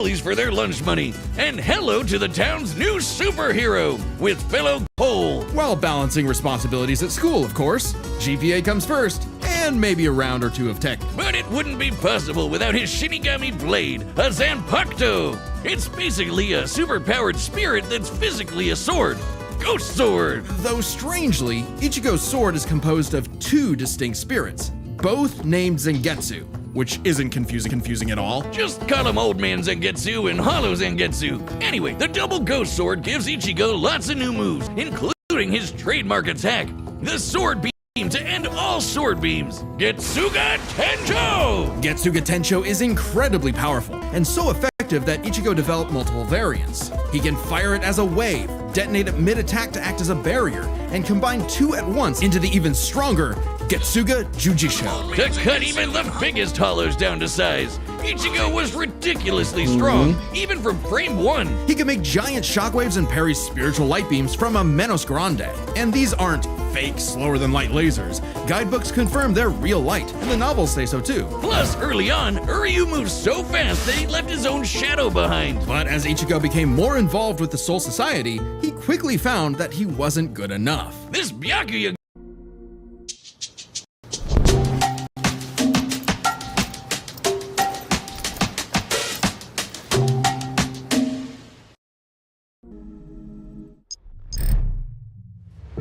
for their lunch money. And hello to the town's new superhero with fellow Cole. While balancing responsibilities at school, of course. GPA comes first, and maybe a round or two of tech. But it wouldn't be possible without his Shinigami blade, a Zanpakuto. It's basically a superpowered spirit that's physically a sword. Ghost Sword! Though strangely, Ichigo's sword is composed of two distinct spirits, both named Zangetsu, which isn't confusing at all. Just call him Old Man Zangetsu and Hollow Zangetsu. Anyway, the double Ghost Sword gives Ichigo lots of new moves, including his trademark attack, the Sword Beam to end all sword beams, Getsuga Tenjo! Getsuga Tencho is incredibly powerful, and so effective that Ichigo developed multiple variants. He can fire it as a wave, detonate it mid-attack to act as a barrier, and combine two at once into the even stronger Getsuga Jujisho. To cut even the biggest hollows down to size, Ichigo was ridiculously strong, even from frame 1. He can make giant shockwaves and parry spiritual light beams from a Menos Grande. And these aren't fake, slower-than-light lasers. Guidebooks confirm they're real light, and the novels say so too. Plus, early on, Uryu moved so fast that he left his own shadow behind. But as Ichigo became more involved with the Soul Society, he quickly found that he wasn't good enough. This Byakuya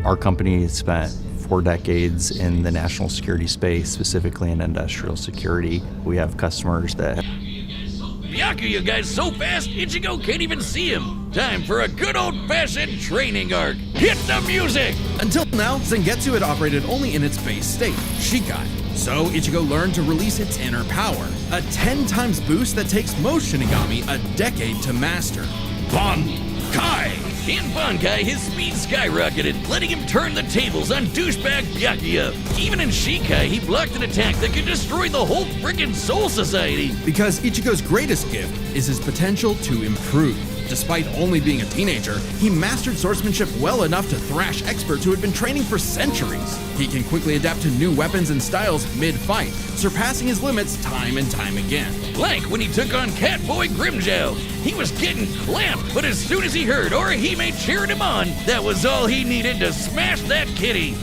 Our company has spent 4 decades in the national security space, specifically in industrial security. We have customers that... Byakuya guy's so fast, Ichigo can't even see him. Time for a good old-fashioned training arc. Hit the music! Until now, Zangetsu had operated only in its base state, Shikai. So Ichigo learned to release its inner power, a 10 times boost that takes most Shinigami a decade to master. Bankai! In Bankai, his speed skyrocketed, letting him turn the tables on douchebag Byakuya. Even in Shikai, he blocked an attack that could destroy the whole frickin' Soul Society. Because Ichigo's greatest gift is his potential to improve. Despite only being a teenager, he mastered swordsmanship well enough to thrash experts who had been training for centuries. He can quickly adapt to new weapons and styles mid-fight, surpassing his limits time and time again. Like when he took on Catboy Grimjow. He was getting clamped, but as soon as he heard Orihime cheering him on, that was all he needed to smash that kitty.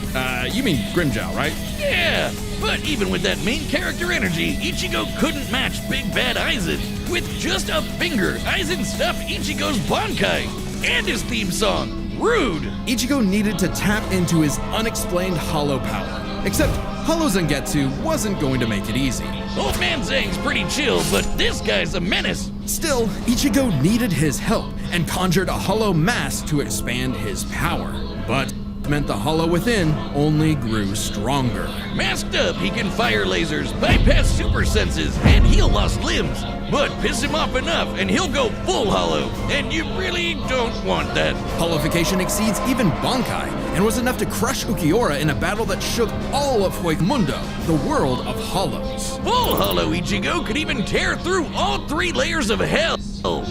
You mean Grimjow, right? Yeah, but even with that main character energy, Ichigo couldn't match Big Bad Aizen. With just a finger, Aizen stuffed Ichigo's Bankai and his theme song, Rude. Ichigo needed to tap into his unexplained hollow power. Except Hollow Zangetsu wasn't going to make it easy. Old Man Zang's pretty chill, but this guy's a menace. Still, Ichigo needed his help and conjured a hollow mass to expand his power. But meant the hollow within only grew stronger. Masked up, he can fire lasers, bypass super senses, and heal lost limbs. But piss him off enough and he'll go full hollow, and you really don't want that. Hollowification exceeds even Bankai, and was enough to crush Ukiura in a battle that shook all of Huecomundo, the world of hollows. Full hollow Ichigo could even tear through all 3 layers of hell.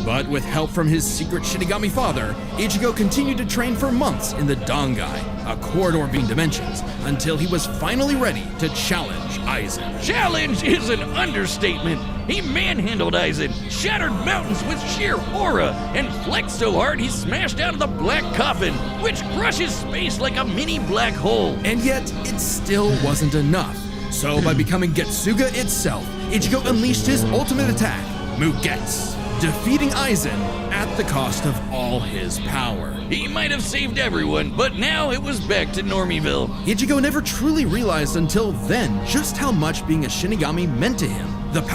But with help from his secret Shinigami father, Ichigo continued to train for months in the Dangai, a corridor between dimensions, until he was finally ready to challenge Aizen. Challenge is an understatement. He manhandled Aizen, shattered mountains with sheer aura, and flexed so hard he smashed out of the black coffin, which crushes space like a mini black hole. And yet, it still wasn't enough. So by becoming Getsuga itself, Ichigo unleashed his ultimate attack, Mugetsu, defeating Aizen at the cost of all his power. He might have saved everyone, but now it was back to Normieville. Ichigo never truly realized until then just how much being a Shinigami meant to him. The power